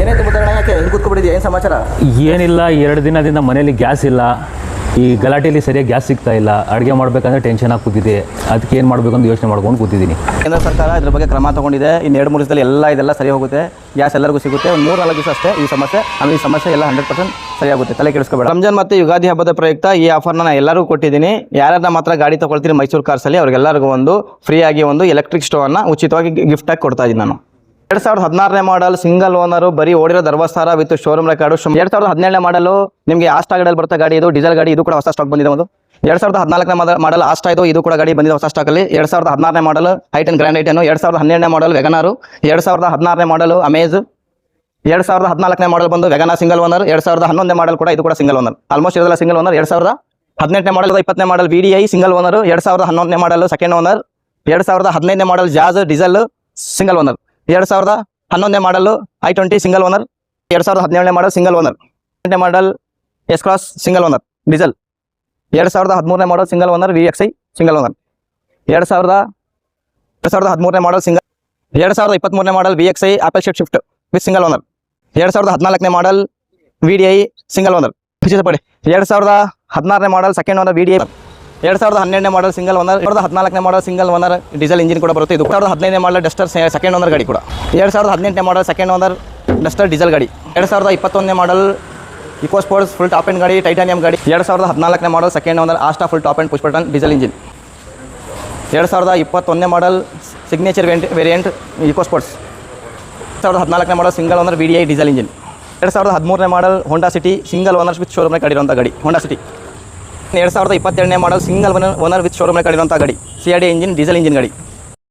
ಏನಾಯ್ತು ಮುದ್ದಣ್ಣ, ಯಾಕೆ ಹಿಂಗೆ ಕೂತ್ಕೊಬಿಟ್ಟಿದ್ಯಾ? ಏನು ಸಮಾಚಾರ? ಏನಿಲ್ಲ, 2 ದಿನದಿಂದ ಮನೇಲಿ ಗ್ಯಾಸ್ ಇಲ್ಲ. ಈ ಗಲಾಟೆಯಲ್ಲಿ ಸರಿಯಾಗಿ ಗ್ಯಾಸ್ ಸಿಗ್ತಾ ಇಲ್ಲ. ಅಡುಗೆ ಮಾಡಬೇಕಂದ್ರೆ ಟೆನ್ಷನ್ ಆಗಿ ಕೂತಿದೆ. ಅದಕ್ಕೆ ಏನು ಮಾಡಬೇಕು ಅಂತ ಯೋಚನೆ ಮಾಡ್ಕೊಂಡು ಕೂತಿದ್ದೀನಿ. ಕೇಂದ್ರ ಸರ್ಕಾರ ಇದ್ರ ಬಗ್ಗೆ ಕ್ರಮ ತಗೊಂಡಿದೆ. ಇನ್ನು 2-3 ದಿವಸದಲ್ಲಿ ಇದೆಲ್ಲ ಸರಿ ಹೋಗುತ್ತೆ. ಗ್ಯಾಸ್ ಎಲ್ಲರಿಗೂ ಸಿಗುತ್ತೆ. ಒಂದು 3-4 ದಿವಸ ಅಷ್ಟೇ ಈ ಸಮಸ್ಯೆ. ಆಮೇಲೆ ಈ ಸಮಸ್ಯೆ ಎಲ್ಲ 100% ಸರಿಯಾಗುತ್ತೆ. ತಲೆ ಕೆಡಿಸ್ಕೋಬೇಡ. ರಂಜಾನ್ ಮತ್ತು ಯುಗಾದಿ ಹಬ್ಬದ ಪ್ರಯುಕ್ತ ಈ ಆಫರ್ನ ನಾನು ಎಲ್ಲರಿಗೂ ಕೊಟ್ಟಿದ್ದೀನಿ. ಯಾರ್ಯಾರ ಮಾತ್ರ ಗಾಡಿ ತೊಗೊಳ್ತೀನಿ ಮೈಸೂರು ಕಾರ್ಸಲ್ಲಿ ಅವ್ರಿಗೆಲ್ಲರಿಗೂ ಒಂದು ಫ್ರೀಯಾಗಿ ಒಂದು ಎಲೆಕ್ಟ್ರಿಕ್ ಸ್ಟೋವನ್ನು ಉಚಿತವಾಗಿ ಗಿಫ್ಟಾಗಿ ಕೊಡ್ತಾ ಇದ್ದೀನಿ ನಾನು. 2016ನೇ ಮಾಡಲ್ ಸಿಂಗಲ್ ಓನರು, ಬರೀ ಓಡಿರೋ ಧರ್ಮಸ್ಥಳ ವಿತ್ ಶೋರೂಮ್ ರೆಕಾರ್ಡು. 2017ನೇ ಮಾಡಲು ನಿಮಗೆ ಆಸ್ಟಾ ಗಾಡಿಯಲ್ಲಿ ಬರುತ್ತೆ ಗಾಡಿ. ಇದು ಡೀಸೆಲ್ ಗಾಡಿ. ಇದು ಕೂಡ ಹೊಸ ಸ್ಟಾಕ್ ಬಂದಿದೆ. ಒಂದು 2014ನೇ ಮಾಡಲ್ ಆಸ್ಟಾ ಇದು ಕೂಡ ಗಾಡಿ ಬಂದಿದೆ ಹೊಸ ಸ್ಟಾಕಲ್ಲಿ. 2016ನೇ ಮಾಡಲ್ ಐಟನ್ ಗ್ರ್ಯಾಂಡ್ ಐಟನ್. 2017ನೇ ಮಾಡಲ್ ವೆಗನಾರು. 2016ನೇ ಮಾಡಲು ಅಮೇಜ್. 2014ನೇ ಮಾಡಲ್ ಬಂದು ವೆಗನಾ ಸಿಂಗಲ್ ಓನರ್. 2011ನೇ ಮಾಡಲ್ ಕೂಡ ಇದು ಕೂಡ ಸಿಂಗಲ್ ಓನರ್. ಆಲ್ಮೋಸ್ಟ್ ಇದೆಲ್ಲ ಸಿಂಗಲ್ ಓನರ್. 2018ನೇ ಮಾಡಲ್ 20ನೇ ಮಾಡಲ್ VDI ಸಿಂಗಲ್ ಓನರ್. 2011ನೇ ಮಾಡಲ್ ಸೆಕೆಂಡ್ ಓನರ್. 2015ನೇ model Jazz diesel single owner. 2011ನೇ ಮಾಡಲು i20 ಸಿಂಗಲ್ ಓನರ್. 2017ನೇ ಮಾಡಲ್ ಸಿಂಗಲ್ ಓನರ್. 8ನೇ model S Cross single owner diesel. 2013ನೇ model single owner VXI single owner. 2013ನೇ model single. 2023ನೇ model VXI ಆಪಲ್ shift with single owner. 2014ನೇ model VDI single owner. 2016ನೇ model second owner VDI. 2012ನೇ model single owner. 2014ನೇ model single owner diesel engine ಕೂಡ ಬರುತ್ತೆ. ಇದು 2015ನೇ ಮಾಡಲ್ ಡಸ್ಟರ್ ಸೆಕೆಂಡ್ ಓನರ್ ಗಾಡಿ ಕೂಡ. 2018ನೇ model second owner Duster diesel ಗಾಡಿ. 2021ನೇ model Eco Sports full top end ಗಾಡಿ ಟೈಟಾನಿಯಂ ಗಾಡಿ. 2014ನೇ model second owner Asta full top end push button diesel engine. 2021ನೇ model signature variant Eco Sports. 2014ನೇ model single owner VDI diesel engine. 2013ನೇ model Honda City single owner with showroom ಗಾಡಿ ಇರುವಂಥ ಗಾಡಿ Honda City. 2022ನೇ model single owner with showroom ಗಾಡಿ ಇರುವಂಥ ಗಾಡಿ CRD ಇಂಜಿನ್ ಡೀಸೆಲ್ ಇಂಜಿನ್ ಗಾಡಿ.